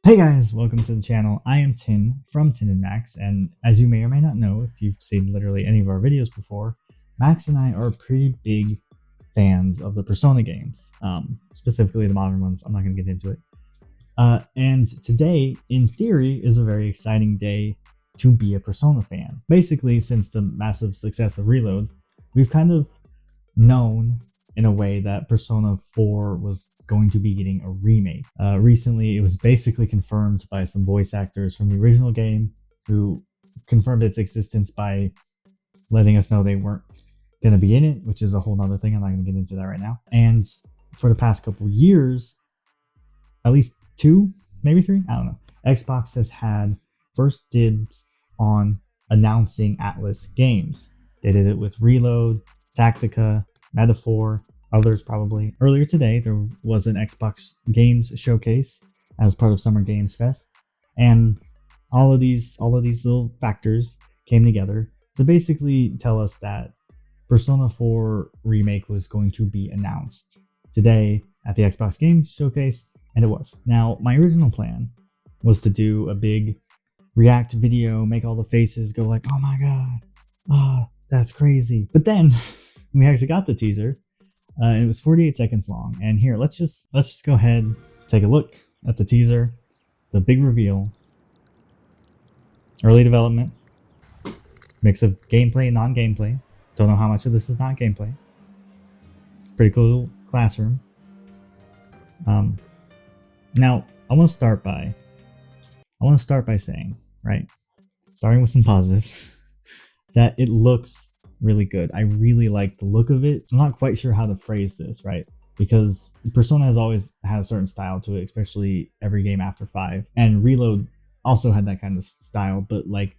Hey guys, welcome to the channel. I am Tin from Tin and Max, and as you may or may not know, if you've seen literally any of our videos before, Max and I are pretty big fans of the Persona games, specifically the modern ones. I'm not going to get into it. And today, in theory, is a very exciting day to be a Persona fan. Basically, since the massive success of Reload, we've kind of known in a way that Persona 4 was going to be getting a remake. Recently, it was basically confirmed by some voice actors from the original game who confirmed its existence by letting us know they weren't going to be in it, which is a whole nother thing. I'm not going to get into that right now. And for the past couple years, at least 2, maybe 3, I don't know, Xbox has had first dibs on announcing Atlus games. They did it with Reload, Tactica, Metaphor, others probably. Earlier today, there was an Xbox Games showcase as part of Summer Games Fest, and all of these little factors came together to basically tell us that Persona 4 Remake was going to be announced today at the Xbox Games showcase, and it was. Now, my original plan was to do a big react video, make all the faces go like, "Oh my god, oh, that's crazy." But then we actually got the teaser. It was 48 seconds long, and here let's just go ahead, take a look at the teaser, the big reveal, early development, mix of gameplay and non-gameplay. Don't know how much of this is not gameplay. Pretty cool classroom. Now I want to start by saying, right, starting with some positives, that it looks really good. I really like the look of it. I'm not quite sure how to phrase this, right? Because Persona has always had a certain style to it, especially every game after 5. And Reload also had that kind of style, but like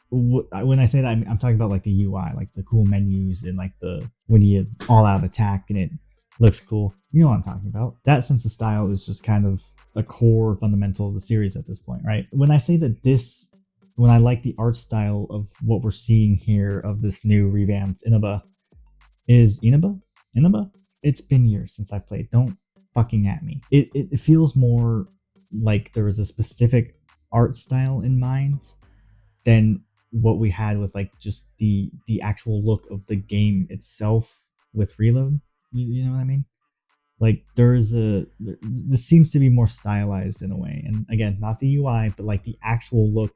when I say that, I'm talking about like the UI, like the cool menus and like the when you all out attack and it looks cool. You know what I'm talking about. That sense of style is just kind of a core fundamental of the series at this point, right? When I say that when I like the art style of what we're seeing here of this new revamped Inaba. It's been years since I played. Don't fucking at me. It feels more like there was a specific art style in mind than what we had with like just the actual look of the game itself with Reload. You know what I mean? Like this seems to be more stylized in a way. And again, not the UI, but like the actual look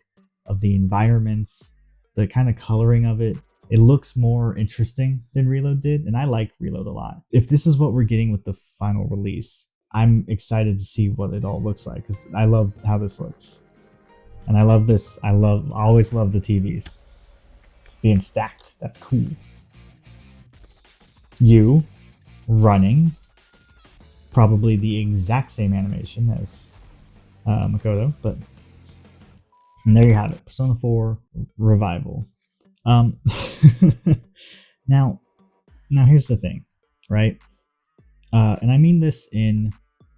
of the environments, the kind of coloring of it. It looks more interesting than Reload did, and I like Reload a lot. If this is what we're getting with the final release, I'm excited to see what it all looks like, because I love how this looks. And I love this. I always love the TVs being stacked. That's cool. You running probably the exact same animation as Makoto, but and there you have it, Persona 4 Revival. Now here's the thing, right? And I mean this in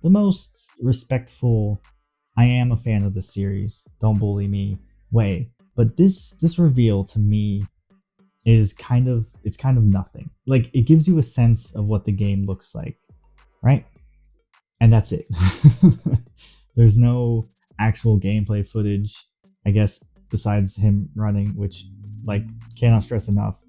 the most respectful, I am a fan of the series, don't bully me way. But this reveal to me is kind of nothing. Like, it gives you a sense of what the game looks like, right? And that's it. There's no actual gameplay footage, I guess, besides him running, which, like, cannot stress enough,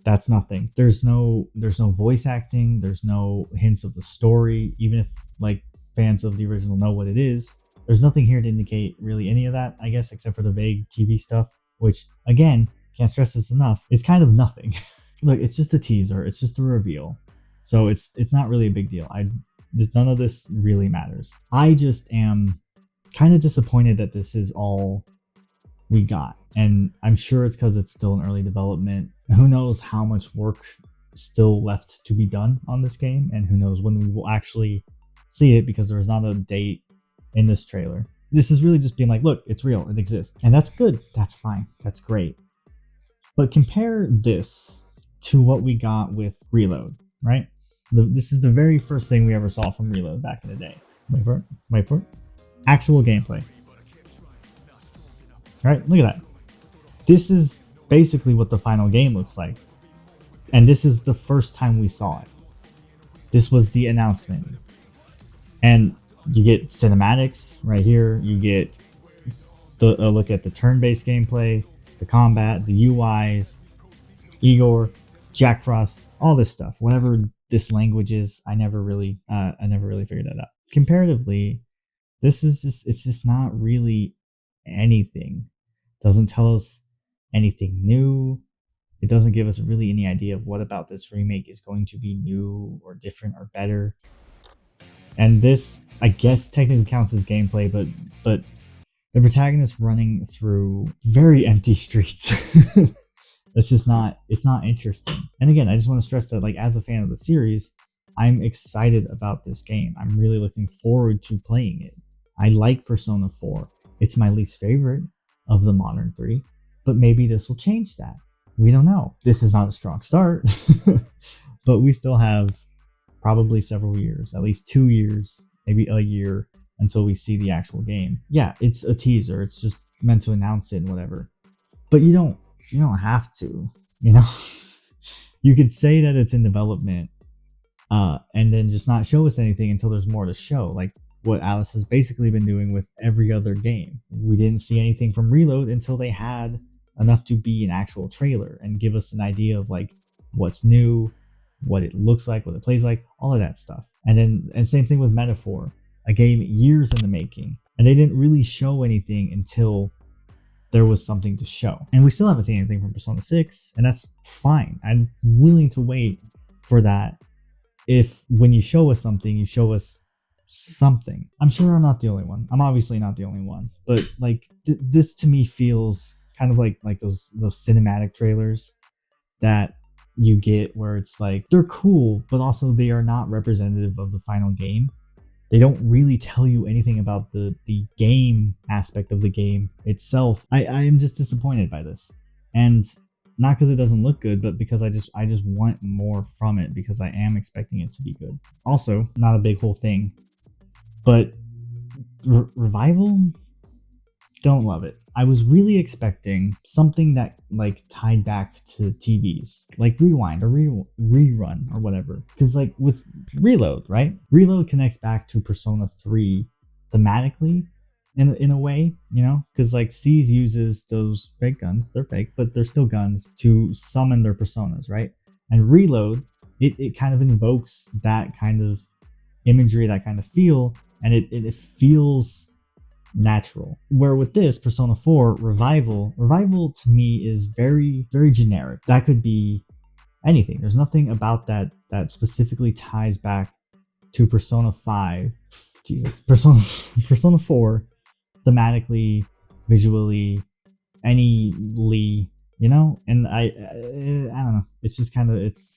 that's nothing. There's no voice acting, there's no hints of the story, even if like fans of the original know what it is. There's nothing here to indicate really any of that, I guess, except for the vague TV stuff, which, again, can't stress this enough, is kind of nothing. Look, it's just a teaser, it's just a reveal, so it's not really a big deal. None of this really matters. I just am kind of disappointed that this is all we got, and I'm sure it's because it's still in early development. Who knows how much work still left to be done on this game, and who knows when we will actually see it, because there's not a date in this trailer. This is really just being like, look, it's real, it exists, and that's good, that's fine, that's great. But compare this to what we got with Reload, right? This is the very first thing we ever saw from Reload back in the day. Wait for it. Actual gameplay. Right, look at that. This is basically what the final game looks like. And this is the first time we saw it. This was the announcement. And You get cinematics right here. You get a look at the turn-based gameplay, the combat, the UIs, Igor, Jack Frost, all this stuff. Whatever this language is, I never really figured that out. Comparatively, this is just it's just not really anything. Doesn't tell us anything new. It doesn't give us really any idea of what about this remake is going to be new or different or better. And this, I guess, technically counts as gameplay, but the protagonist running through very empty streets. It's not interesting. And again, I just want to stress that, like, as a fan of the series, I'm excited about this game. I'm really looking forward to playing it. I like Persona 4. It's my least favorite of the modern three, but maybe this will change that. We don't know. This is not a strong start, but we still have probably several years, at least 2 years, maybe a year, until we see the actual game. Yeah, it's a teaser. It's just meant to announce it and whatever. But you don't have to, you know. You could say that it's in development, and then just not show us anything until there's more to show, like what Atlus has basically been doing with every other game. We didn't see anything from Reload until they had enough to be an actual trailer and give us an idea of like what's new, what it looks like, what it plays like, all of that stuff. And same thing with Metaphor, a game years in the making, and they didn't really show anything until there was something to show. And we still haven't seen anything from Persona 6, and that's fine. I'm willing to wait for that. If when you show us something, you show us something. I'm sure I'm not the only one. I'm obviously not the only one, but like this to me feels kind of like those cinematic trailers that you get where it's like they're cool, but also they are not representative of the final game. They don't really tell you anything about the game aspect of the game itself. I am just disappointed by this, and not because it doesn't look good, but because I just want more from it, because I am expecting it to be good. Also, not a big whole thing, but Revival, don't love it. I was really expecting something that like tied back to TVs, like Rewind or Rerun or whatever. Because like with Reload, right? Reload connects back to Persona 3 thematically in a way, you know? Because like C's uses those fake guns, they're fake, but they're still guns to summon their personas, right? And Reload, it kind of invokes that kind of imagery, that kind of feel, and it feels natural. Where with this Persona 4 Revival to me is very, very generic. That could be anything. There's nothing about that specifically ties back to Persona 5. Jesus, Persona 4 thematically, visually, anyly, you know. And I don't know. It's just kind of it's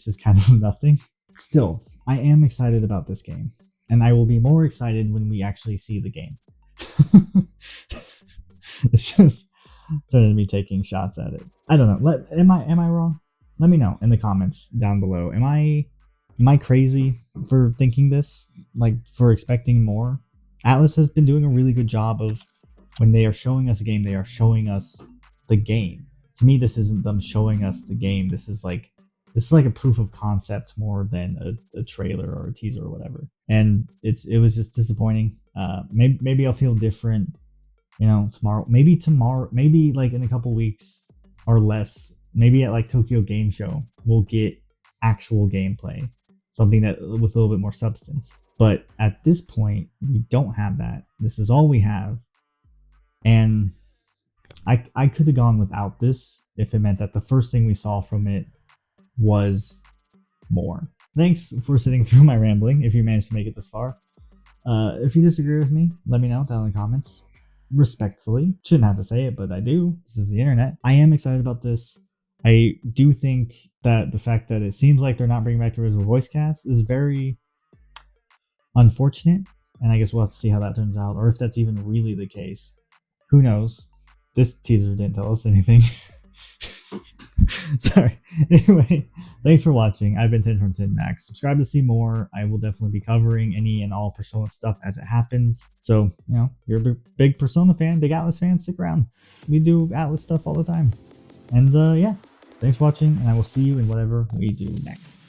just kind of nothing. Still, I am excited about this game, and I will be more excited when we actually see the game. It's just turning to me taking shots at it. I don't know. Am I wrong? Let me know in the comments down below. Am I crazy for thinking this? Like, for expecting more? Atlus has been doing a really good job of, when they are showing us a game, they are showing us the game. To me, this isn't them showing us the game. This is like a proof of concept more than a trailer or a teaser or whatever. And it was just disappointing. Maybe I'll feel different, you know, tomorrow, maybe like in a couple weeks or less, maybe at like Tokyo Game Show, we'll get actual gameplay, something that with a little bit more substance. But at this point, we don't have that. This is all we have. And I could have gone without this if it meant that the first thing we saw from it was more. Thanks for sitting through my rambling, if you managed to make it this far. If you disagree with me, let me know down in the comments. Respectfully. Shouldn't have to say it, but I do. This is the internet. I am excited about this. I do think that the fact that it seems like they're not bringing back the original voice cast is very unfortunate, and I guess we'll have to see how that turns out, or if that's even really the case. Who knows? This teaser didn't tell us anything. Sorry. Anyway, thanks for watching. I've been Tin from Tin Max. Subscribe to see more. I will definitely be covering any and all Persona stuff as it happens. So, you know, you're a big Persona fan, big Atlus fan, stick around. We do Atlus stuff all the time. And yeah, thanks for watching, and I will see you in whatever we do next.